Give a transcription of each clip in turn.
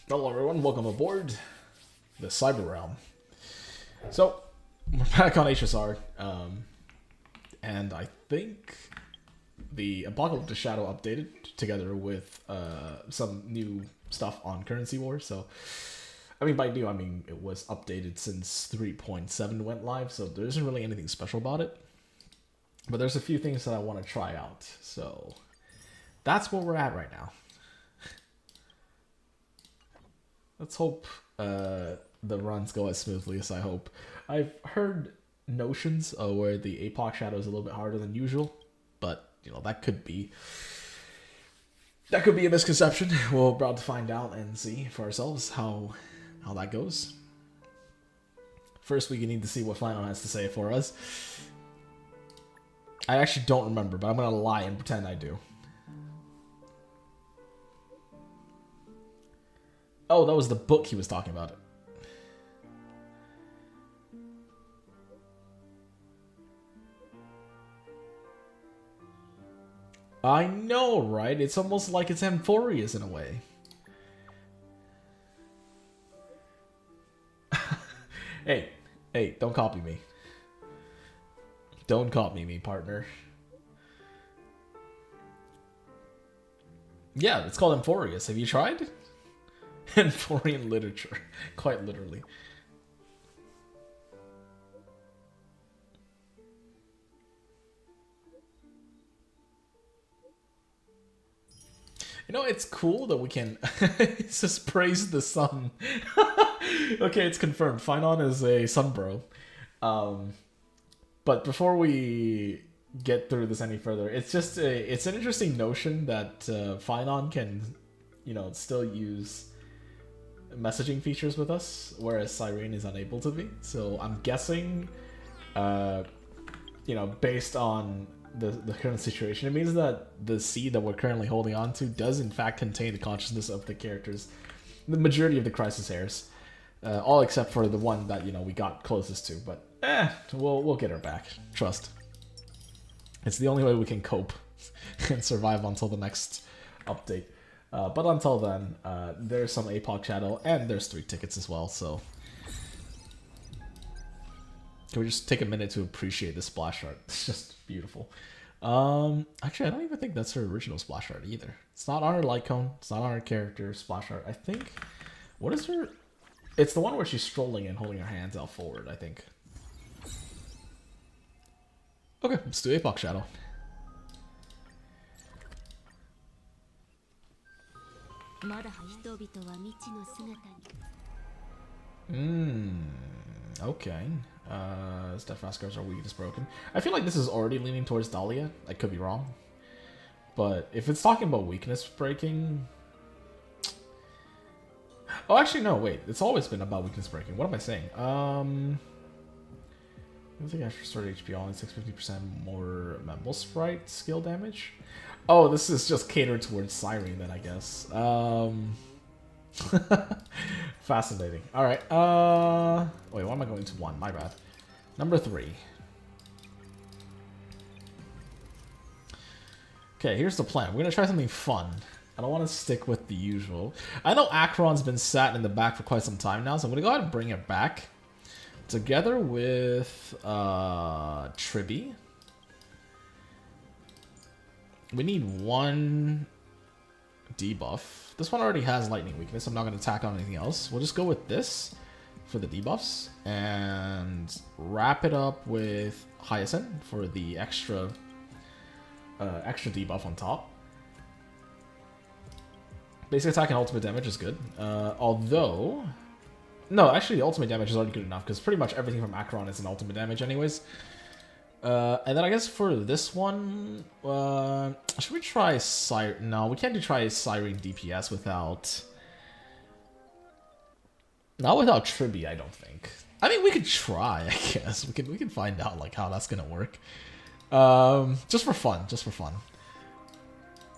Hello everyone, welcome aboard the Cyber Realm. So, we're back on HSR, and I think the Apocalyptic Shadow updated together with some new stuff on Currency War. So, I mean, by new, I mean it was updated since 3.7 went live, so there isn't really anything special about it. But there's a few things that I want to try out, so that's where we're at right now. Let's hope the runs go as smoothly as I hope. I've heard notions where the Apoc Shadow is a little bit harder than usual, but you know that could be a misconception. We're about to find out and see for ourselves how that goes. First, we need to see what Final has to say for us. I actually don't remember, but I'm gonna lie and pretend I do. Oh, that was the book he was talking about. I know, right? It's almost like it's Amphorius in a way. Hey, don't copy me. Don't copy me, partner. Yeah, it's called Amphorius. Have you tried? Amphorian literature, quite literally. You know, it's cool that we can just praise the sun. Okay, it's confirmed. Finon is a sun bro. But before we get through this any further, it's just it's an interesting notion that Finon can, you know, still use messaging features with us, whereas Cyrene is unable to be. So I'm guessing, you know, based on the current situation, it means that the seed that we're currently holding on to does in fact contain the consciousness of the characters, the majority of the Crisis Heirs, all except for the one that, you know, we got closest to. But we'll get her back. Trust. It's the only way we can cope and survive until the next update. But until then, there's some Apoc Shadow, and there's 3 tickets as well, so... Can we just take a minute to appreciate the splash art? It's just beautiful. Actually, I don't even think that's her original splash art either. It's not on her light cone, it's not on her character splash art. I think... What is her... It's the one where she's strolling and holding her hands out forward, I think. Okay, let's do Apoc Shadow. Okay. Steadfast Guards are weakness broken. I feel like this is already leaning towards Dahlia. I could be wrong. But if it's talking about weakness breaking... Oh, actually, no, wait. It's always been about weakness breaking. What am I saying? I think I should restore HP on 650% more Memble Sprite skill damage. Oh, this is just catered towards Cyrene then, I guess. Fascinating. Alright, wait, why am I going to 1? My bad. Number 3. Okay, here's the plan. We're gonna try something fun. I don't want to stick with the usual. I know Acheron's been sat in the back for quite some time now, so I'm gonna go ahead and bring it back. Together with Tribby. We need 1 debuff. This one already has lightning weakness. I'm not going to attack on anything else. We'll just go with this for the debuffs and wrap it up with Hyacinth for the extra debuff on top. Basic attack and ultimate damage is good. Although... No, actually the ultimate damage is already good enough because pretty much everything from Acheron is an ultimate damage anyways. And then I guess for this one, should we try Cyrene? No, we can't try Cyrene DPS without... Not without Tribby, I don't think. I mean, we could try, I guess. We can find out like how that's gonna work. Just for fun.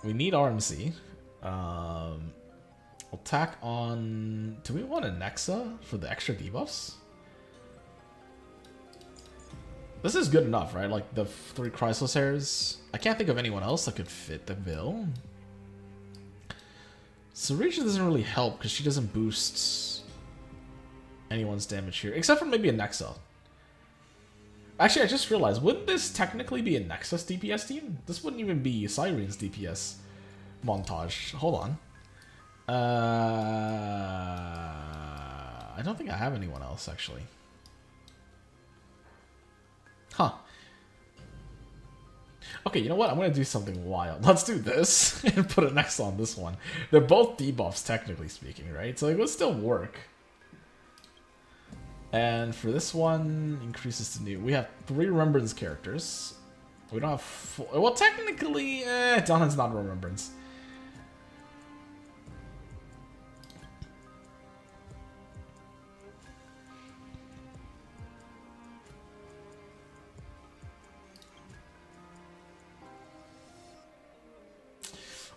We need RMC. We'll tack on... Do we want a Nexa for the extra debuffs? This is good enough, right? Like the 3 Chrysalis Hairs. I can't think of anyone else that could fit the bill. So Rachel doesn't really help because she doesn't boost anyone's damage here, except for maybe a Nexa. Actually, I just realized, wouldn't this technically be a Nexus DPS team? This wouldn't even be Siren's DPS montage. Hold on. I don't think I have anyone else, actually. Huh. Okay, you know what? I'm going to do something wild. Let's do this and put an X on this one. They're both debuffs, technically speaking, right? So it would still work. And for this one, increases to new. We have 3 Remembrance characters. We don't have 4. Well, technically, Donna's not Remembrance.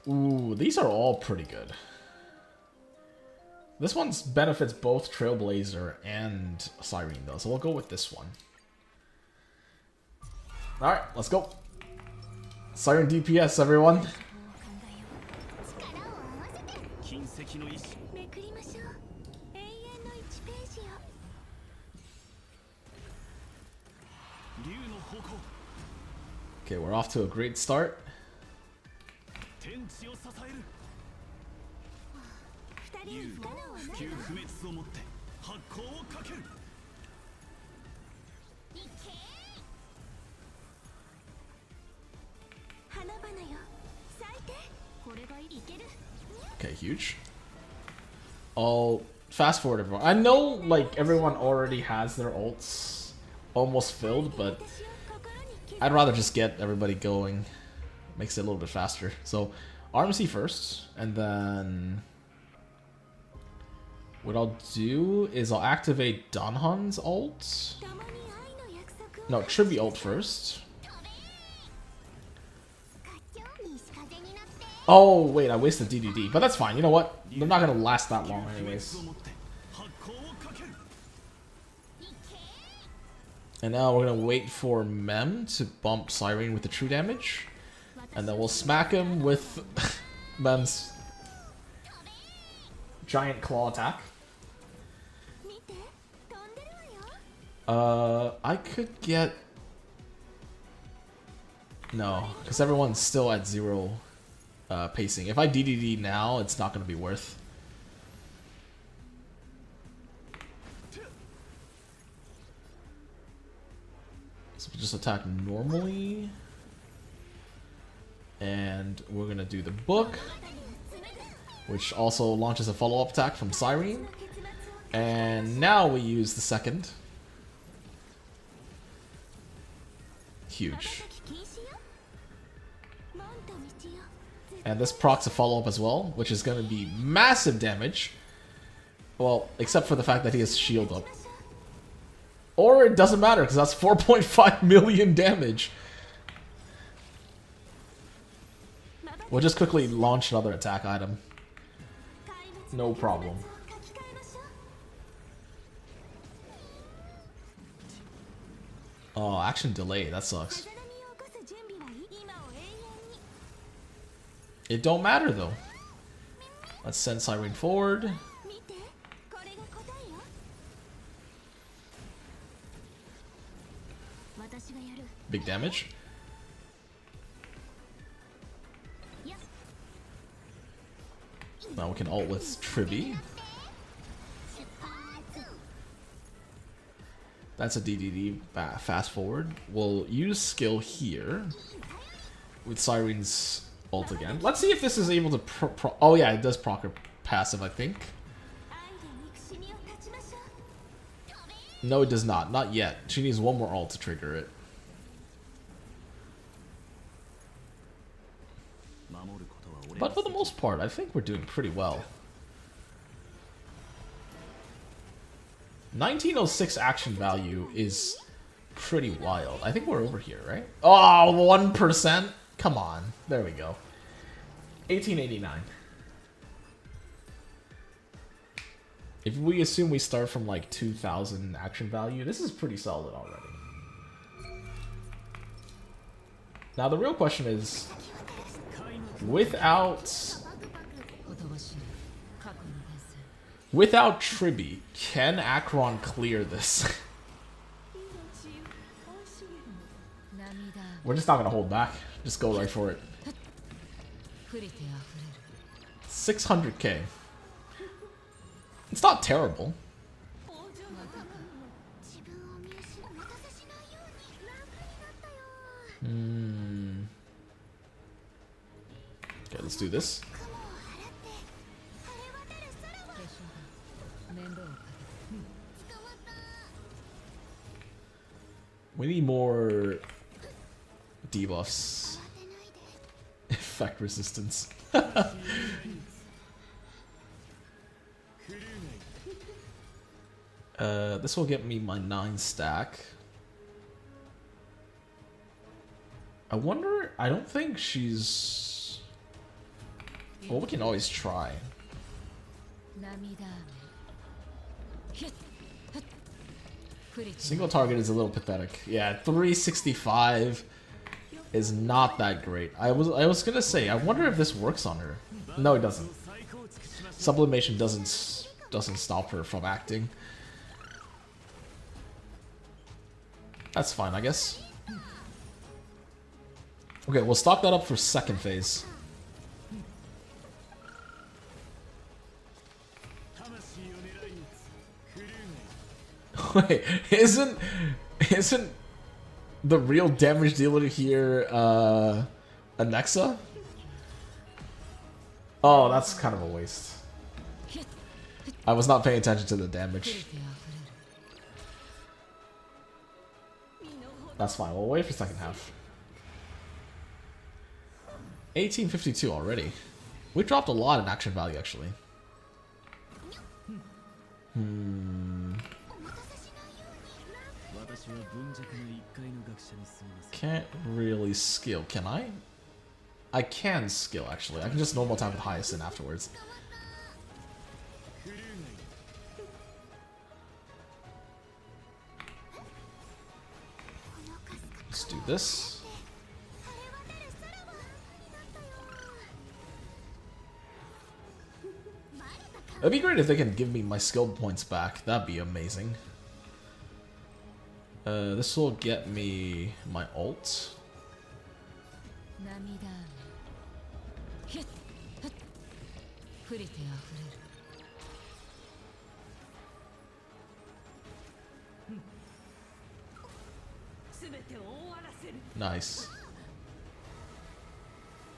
Ooh, these are all pretty good. This one benefits both Trailblazer and Siren, though, so we'll go with this one. Alright, let's go. Siren DPS, everyone. Okay, we're off to a great start. Okay, huge. I'll fast forward everyone. I know, like, everyone already has their ults almost filled, but I'd rather just get everybody going. Makes it a little bit faster. So, RMC first, and then what I'll do is I'll activate Danhan's ult. No, Tribi ult first. Oh, wait, I wasted DDD. But that's fine. You know what? They're not going to last that long anyways. And now we're going to wait for Mem to bump Siren with the true damage. And then we'll smack him with Mem's giant claw attack. I could get... No, because everyone's still at 0 pacing. If I DDD now, it's not going to be worth. So we'll just attack normally. And we're going to do the book, which also launches a follow-up attack from Siren. And now we use the second. Huge. And this procs a follow-up as well, which is going to be massive damage. Well, except for the fact that he has shield up. Or it doesn't matter, because that's 4.5 million damage. We'll just quickly launch another attack item. No problem. Oh, action delay. That sucks. It don't matter though. Let's send Siren forward. Big damage. Now we can ult with Tribi. That's a DDD fast forward. We'll use skill here with Siren's ult again. Let's see if this is able to oh yeah, it does proc her passive, I think. No, it does not. Not yet. She needs one more ult to trigger it. But for the most part, I think we're doing pretty well. 1906 action value is pretty wild. I think we're over here, right? Oh, 1%? Come on. There we go. 1889. If we assume we start from like 2000 action value, this is pretty solid already. Now the real question is, without Without Tribby, can Akron clear this? We're just not gonna hold back. Just go right for it. 600k. It's not terrible. Okay, let's do this. We need more debuffs. Effect resistance. This will get me my 9 stack. I wonder, I don't think she's... Well, we can always try. Single target is a little pathetic. Yeah, 365 is not that great. I was gonna say, I wonder if this works on her. No, it doesn't. Sublimation doesn't stop her from acting. That's fine, I guess. Okay, we'll stock that up for second phase. Wait, isn't the real damage dealer here Anexa? Oh, that's kind of a waste. I was not paying attention to the damage. That's fine, we'll wait for second half. 1852 already. We dropped a lot in action value, actually. Can't really skill, can I? I can skill, actually. I can just normal time with Hyacinth afterwards. Let's do this. It'd be great if they can give me my skill points back. That'd be amazing. This will get me my ult. Nice.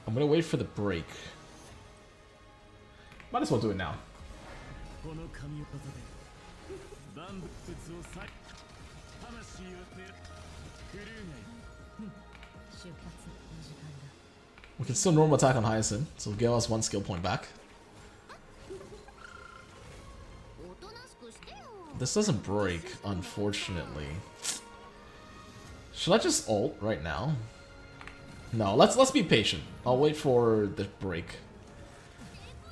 I'm gonna wait for the break. Might as well do it now. We can still normal attack on Hyacinth, so give us 1 skill point back. This doesn't break, unfortunately. Should I just ult right now? No, let's be patient. I'll wait for the break.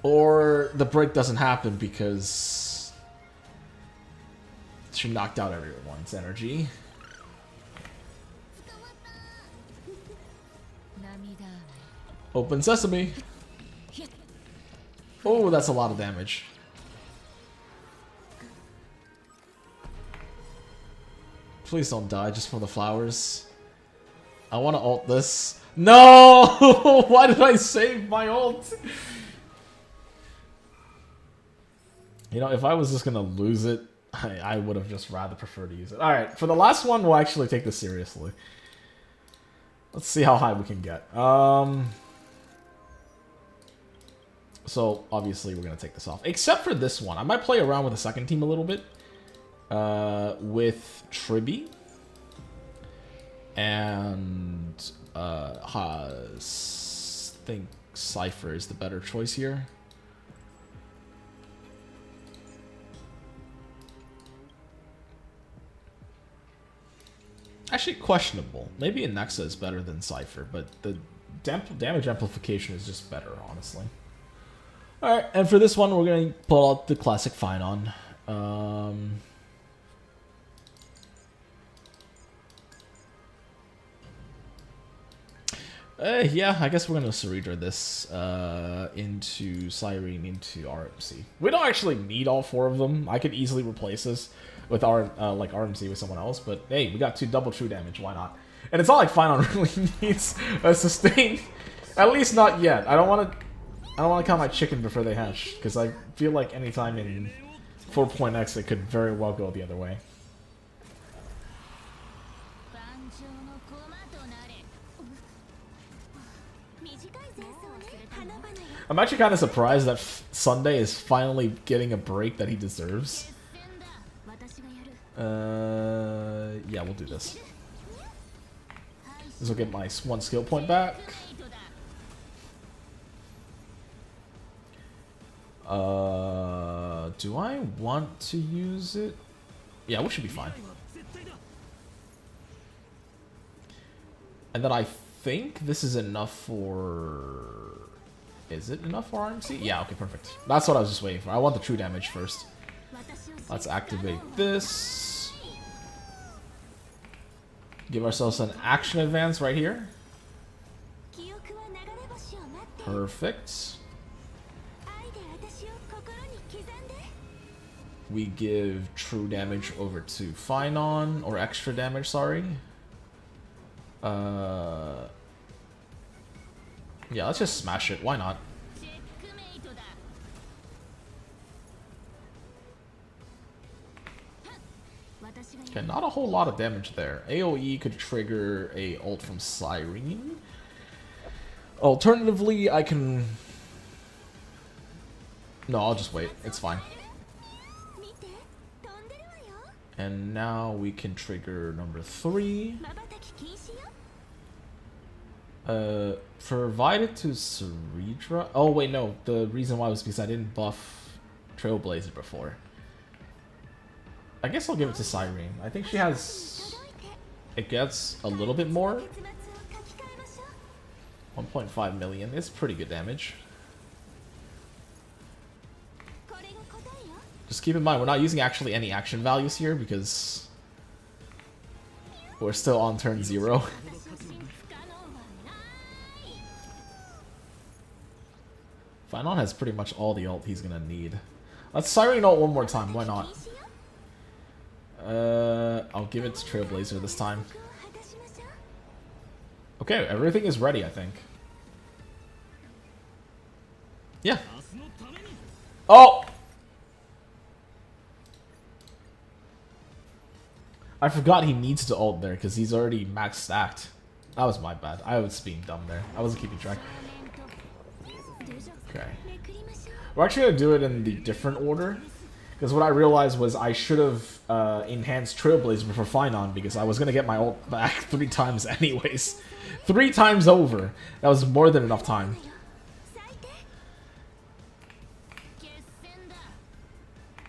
Or the break doesn't happen because she knocked out everyone's energy. Open sesame. Oh, that's a lot of damage. Please don't die just from the flowers. I want to ult this. No! Why did I save my ult? You know, if I was just gonna lose it, I would have just rather preferred to use it. Alright, for the last one, we'll actually take this seriously. Let's see how high we can get. So, obviously, we're gonna take this off. Except for this one. I might play around with the second team a little bit. With Tribby. And, I think Cypher is the better choice here. Actually, questionable. Maybe Anexa is better than Cypher, but the damage amplification is just better, honestly. Alright, and for this one, we're going to pull out the classic Finon. Yeah, I guess we're gonna Cerebra this into Cyrene into RMC. We don't actually need all 4 of them. I could easily replace this with our like RMC with someone else, but hey, we got 2 double true damage. Why not? And it's not like Finon really needs a sustain. At least not yet. I don't want to count my chicken before they hatch, because I feel like anytime in 4.x it could very well go the other way. I'm actually kind of surprised that Sunday is finally getting a break that he deserves. Yeah, we'll do this. This will get my 1 skill point back. Do I want to use it? Yeah, we should be fine. And then I think this is enough for... Is it enough for RMC? Yeah, okay, perfect. That's what I was just waiting for. I want the true damage first. Let's activate this. Give ourselves an action advance right here. Perfect. We give true damage over to Finon, or extra damage, sorry. Yeah, let's just smash it. Why not? Okay, not a whole lot of damage there. AoE could trigger a ult from Cyrene. Alternatively, I can... No, I'll just wait. It's fine. And now we can trigger number 3. Provided to Cerebra. Oh wait, no. The reason why was because I didn't buff Trailblazer before. I guess I'll give it to Cyrene. I think she has... It gets a little bit more. 1.5 million. It's pretty good damage. Just keep in mind, we're not using actually any action values here because we're still on turn 0. Finon has pretty much all the ult he's gonna need. Let's Cyrene ult one more time, why not? I'll give it to Trailblazer this time. Okay, everything is ready, I think. Yeah. Oh! I forgot he needs to ult there because he's already max stacked. That was my bad. I was being dumb there. I wasn't keeping track. Okay. We're actually going to do it in the different order. Because what I realized was I should have enhanced Trailblazer before Finon because I was going to get my ult back 3 times anyways. 3 times over. That was more than enough time.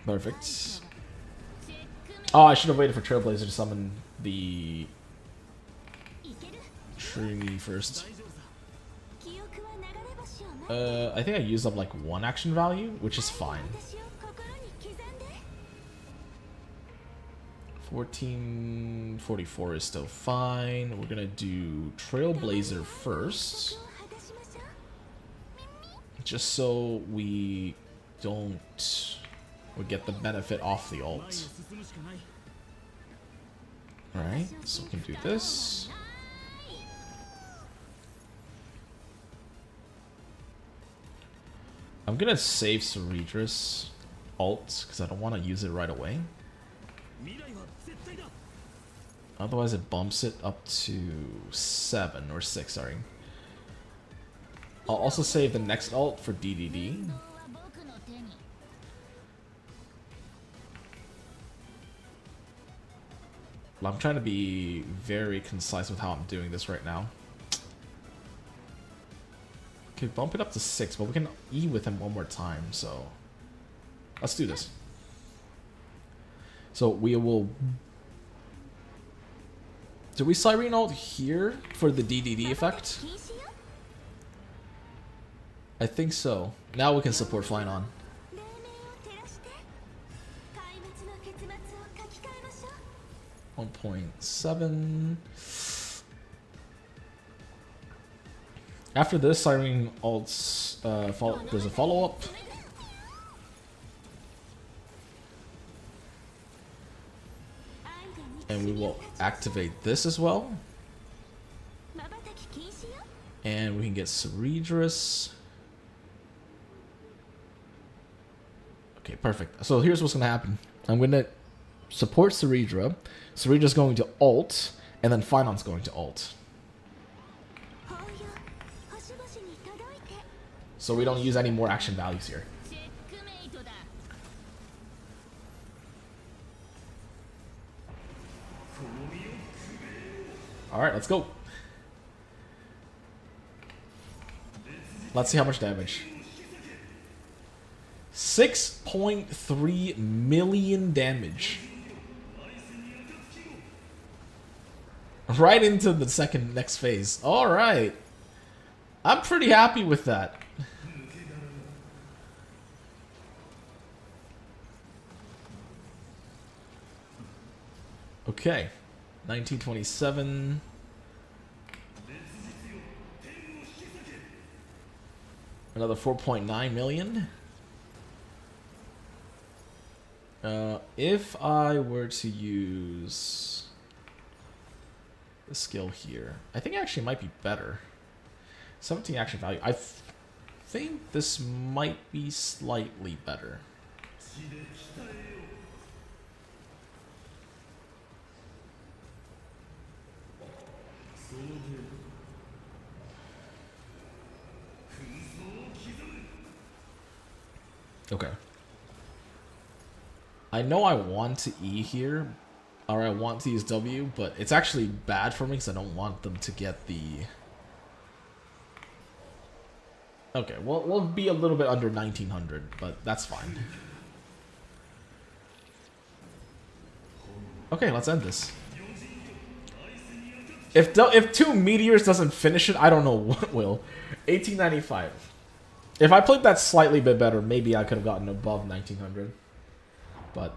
Perfect. Oh, I should have waited for Trailblazer to summon the tree first. I think I used up like 1 action value, which is fine. 1444 is still fine. We're gonna do Trailblazer first. Just so we get the benefit off the ult. Alright, so we can do this. I'm gonna save Ceredra's ult because I don't want to use it right away. Otherwise it bumps it up to 7 or 6, sorry. I'll also save the next ult for DDD. I'm trying to be very concise with how I'm doing this right now. Okay, bump it up to 6, but we can E with him one more time, so let's do this. So we will... Do we Cyrene ult here for the DDD effect? I think so. Now we can support Finon. 1.7. After this, Siren ults, there's a follow-up. And we will activate this as well. And we can get Ceredris. Okay, perfect. So here's what's going to happen. I'm going to support Ceredra. Ceredra's going to ult, and then Finon's going to ult. So we don't use any more action values here. Alright, let's go. Let's see how much damage. 6.3 million damage. Right into the next phase. Alright. I'm pretty happy with that. Okay. 1927. Another 4.9 million. If I were to use the skill here, I think it actually might be better. 17 action value. I think this might be slightly better. Okay. I know I want to E here, or I want to use W, but it's actually bad for me because I don't want them to get the... Okay, well, we'll be a little bit under 1900, but that's fine. Okay, let's end this. If 2 meteors doesn't finish it, I don't know what will. 1895. If I played that slightly bit better, maybe I could have gotten above 1900. But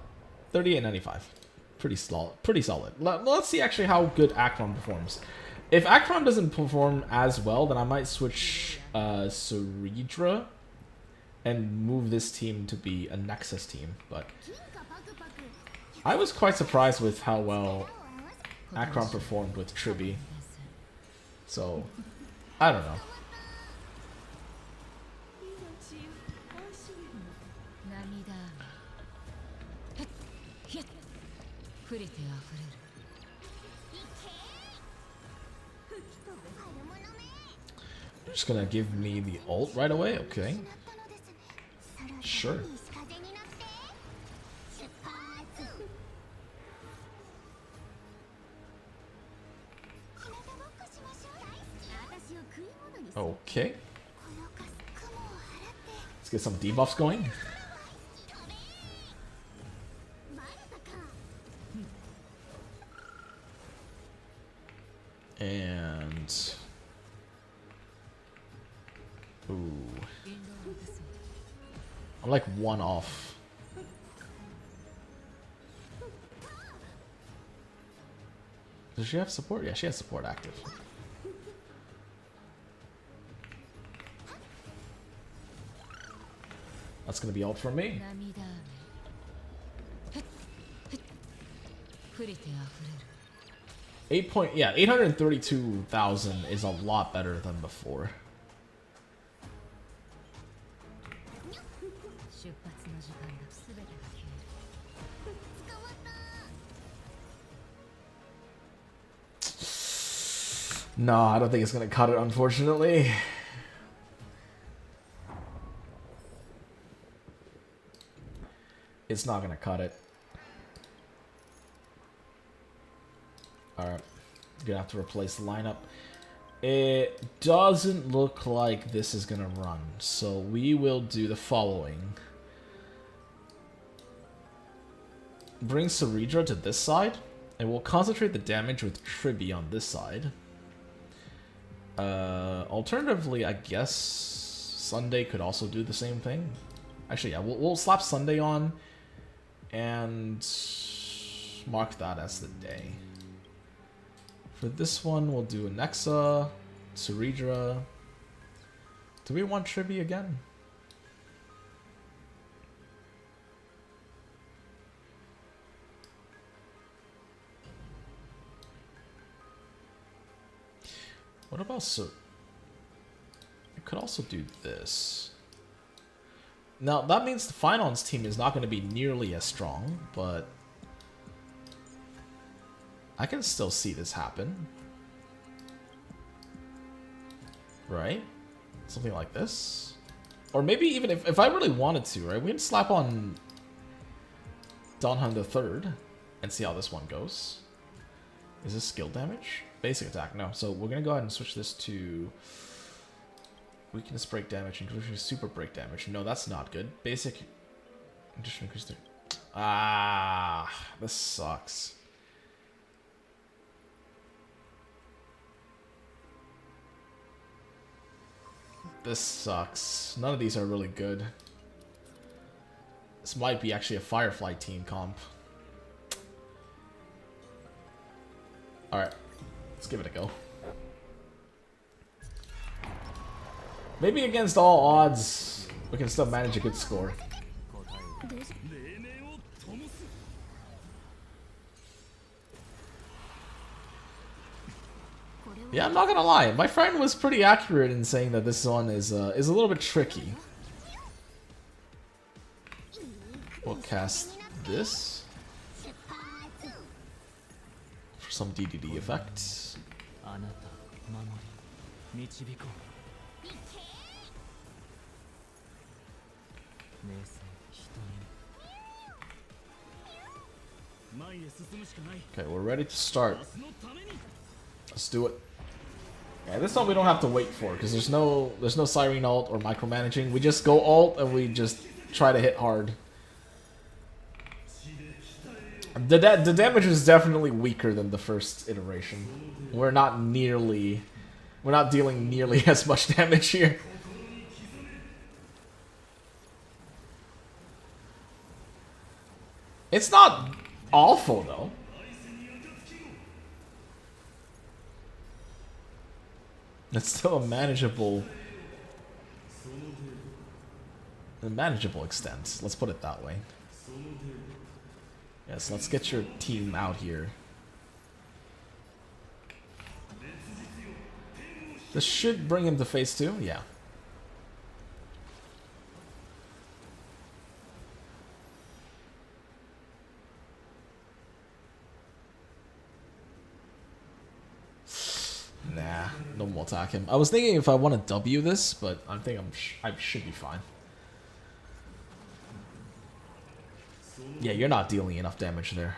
3895, pretty solid. Let's see actually how good Akron performs. If Akron doesn't perform as well, then I might switch Ceredra and move this team to be a Nexus team. But I was quite surprised with how well Akron performed with Tribi. So, I don't know. Just gonna give me the ult right away? Okay. Sure. Okay. Let's get some debuffs going. And... Ooh. I'm like 1 off. Does she have support? Yeah, she has support active. That's gonna be ult from me. 832,000 is a lot better than before. No, I don't think it's gonna cut it, unfortunately. It's not gonna cut it. Alright. Gonna have to replace the lineup. It doesn't look like this is gonna run, so we will do the following. Bring Ceredra to this side, and we'll concentrate the damage with Tribi on this side. Alternatively, I guess Sunday could also do the same thing. Actually, yeah, we'll slap Sunday on and mark that as the day. For this one, we'll do a Nexa, Ceredra, Do we want Tribi again? What about so? I could also do this. Now that means the Finance team is not going to be nearly as strong, but I can still see this happen. Right? Something like this. Or maybe even if I really wanted to, right? We can slap on Donhan the Third and see how this one goes. Is this skill damage? Basic attack, no. So we're gonna go ahead and switch this to weakness break damage, including super break damage. No, that's not good. Basic addition increase the this sucks. This sucks. None of these are really good. This might be actually a Firefly team comp. Alright. Let's give it a go. Maybe against all odds, we can still manage a good score. Yeah, I'm not gonna lie. My friend was pretty accurate in saying that this one is a little bit tricky. We'll cast this for some DDD effect. Okay, we're ready to start. Let's do it. Yeah, this one we don't have to wait for because there's no Siren ult or micromanaging. We just go ult and we just try to hit hard. The damage is definitely weaker than the first iteration. We're not dealing nearly as much damage here. It's not awful though. It's still a manageable extent. Let's put it that way. Yes, let's get your team out here. This should bring him to phase 2, yeah. Nah, no more attack him. I was thinking if I want to W this, but I think I should be fine. Yeah, you're not dealing enough damage there.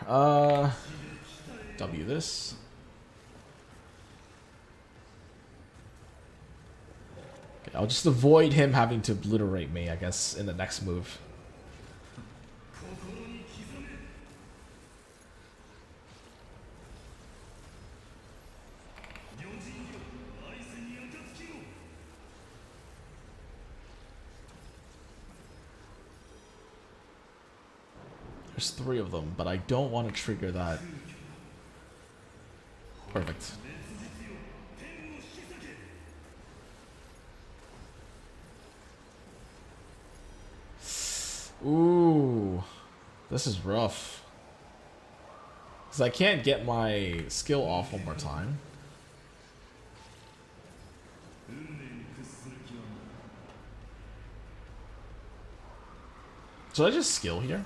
W this. Okay, I'll just avoid him having to obliterate me, I guess, in the next move. There's 3 of them, but I don't want to trigger that. Perfect. Ooh, this is rough. Because I can't get my skill off one more time. Should I just skill here?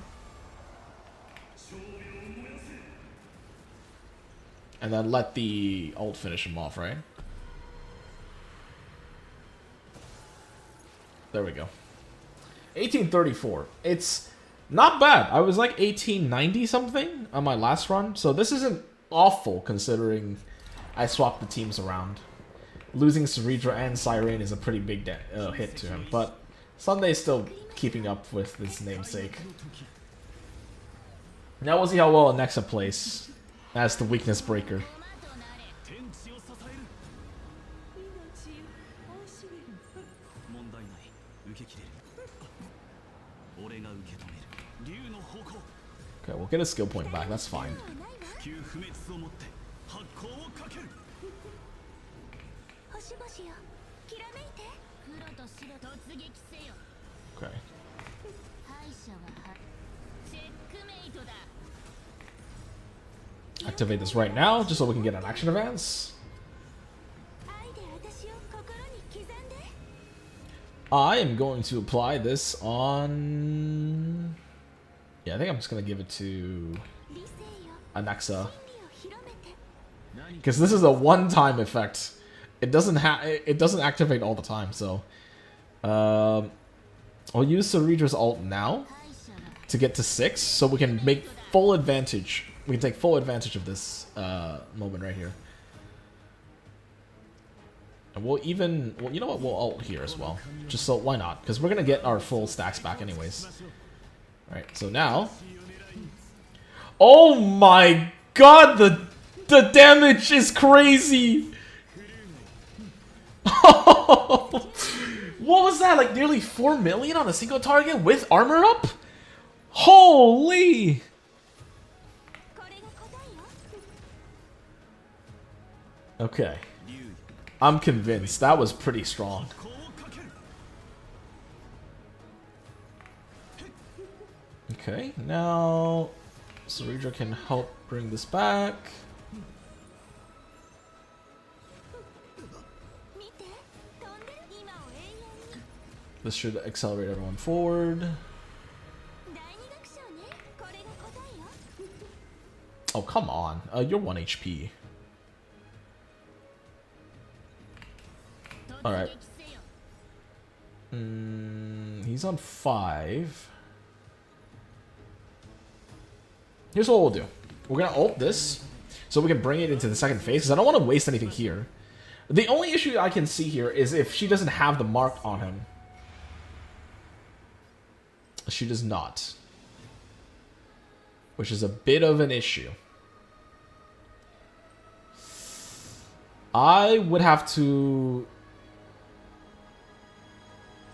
And then let the ult finish him off, right? There we go. 1834. It's not bad. I was like 1890 something on my last run, so this isn't awful considering I swapped the teams around. Losing Ceredra and Siren is a pretty big hit to him, but Sunday's still keeping up with his namesake. Now we'll see how well Alexa plays as the weakness breaker. Okay, we'll get a skill point back, that's fine. Okay. Activate this right now, just so we can get an action advance. I am going to apply this on... Yeah, I think I'm just going to give it to Anaxa. Because this is a one-time effect. It doesn't activate all the time, so... I'll use Ceredra's ult now to get to 6, so we can make full advantage. We can take full advantage of this moment right here. And we'll even... Well, you know what? We'll ult here as well. Just so... Why not? Because we're going to get our full stacks back anyways. Alright, so now... Oh my god! The damage is crazy! What was that? Like nearly 4 million on a single target with armor up? Holy! Okay. I'm convinced. That was pretty strong. Okay, now Ceredra can help bring this back. This should accelerate everyone forward. Oh, come on. You're 1 HP. Alright. He's on 5. Here's what we'll do. We're going to ult this so we can bring it into the second phase, because I don't want to waste anything here. The only issue I can see here is if she doesn't have the mark on him. She does not. Which is a bit of an issue. I would have to...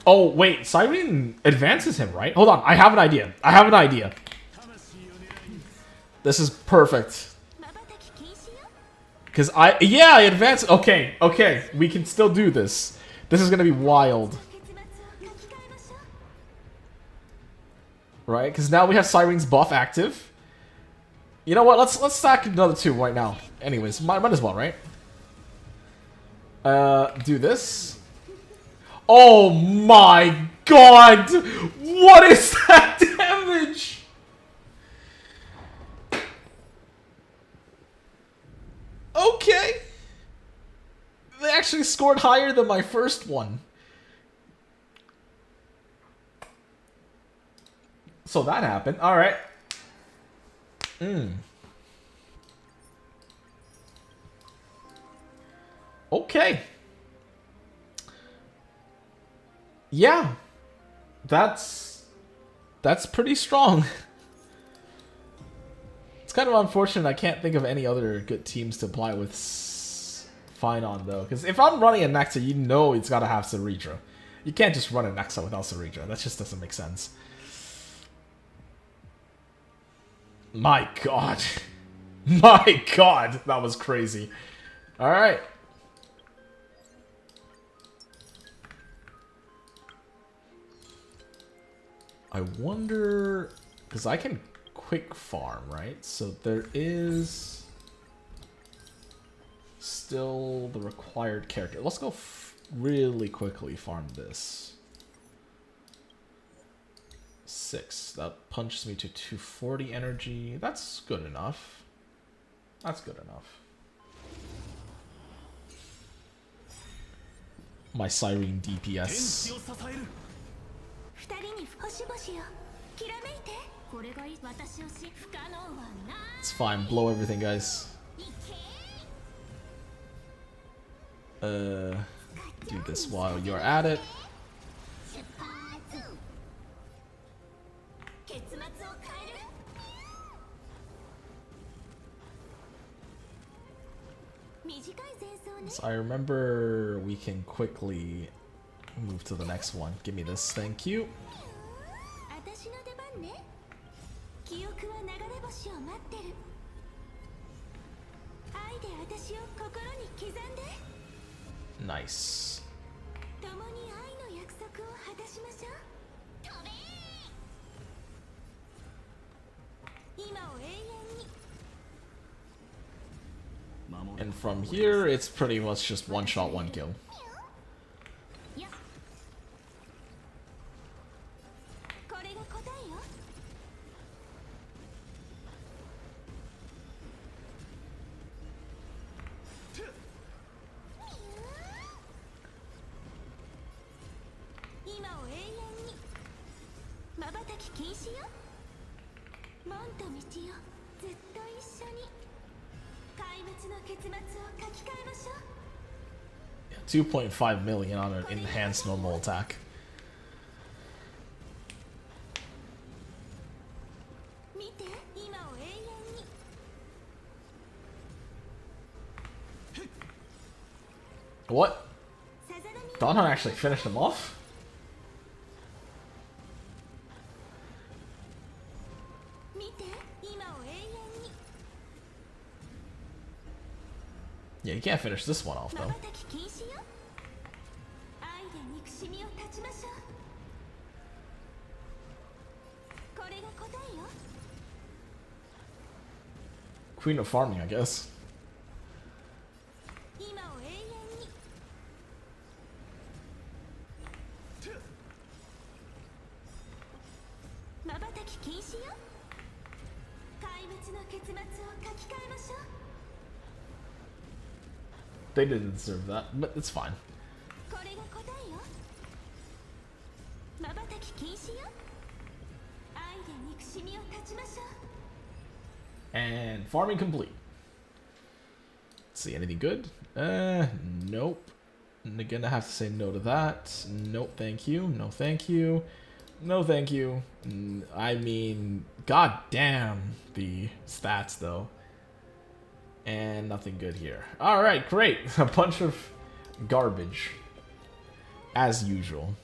Oh, wait. Siren advances him, right? Hold on. I have an idea. I have an idea. This is perfect. Because yeah, I advance... Okay, okay. We can still do this. This is going to be wild. Right? Because now we have Siren's buff active. You know what? Let's stack another 2 right now. Anyways, might as well, right? Do this. Oh my god! What is that damage? Okay. They actually scored higher than my first one. So that happened. Alright. Okay. Yeah. That's pretty strong. It's kind of unfortunate I can't think of any other good teams to apply with Finon though. Because if I'm running a Nexa, you know it's got to have Ceredra. You can't just run a Nexa without Ceredra. That just doesn't make sense. My god. My god. That was crazy. Alright. I wonder... Because I can quick farm, right? So there is... still the required character. Let's go really quickly farm this. 6. That punches me to 240 energy. That's good enough. That's good enough. My Siren DPS. It's fine. Blow everything, guys. Do this while you're at it. So I remember we can quickly move to the next one. Give me this, thank you. Nice. And from here, it's pretty much just one shot, one kill. Yeah, 2.5 million on an enhanced normal attack. What? Donhan actually finished him off? Yeah, you can't finish this one off though. Queen of farming, I guess. They didn't deserve that, but it's fine. And farming complete. Let's see, anything good? Nope. I'm gonna have to say no to that. Nope, thank you. No, thank you. No, thank you. I mean, god damn the stats, though. And nothing good here. Alright, great. A bunch of garbage. As usual.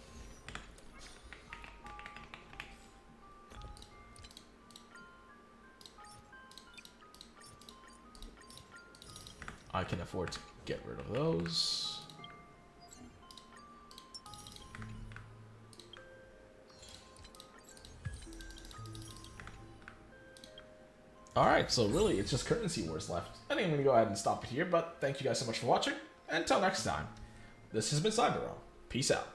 I can afford to get rid of those. Alright, so really it's just currency wars left. I think I'm going to go ahead and stop it here, but thank you guys so much for watching. And until next time, this has been Cyberrealm. Peace out.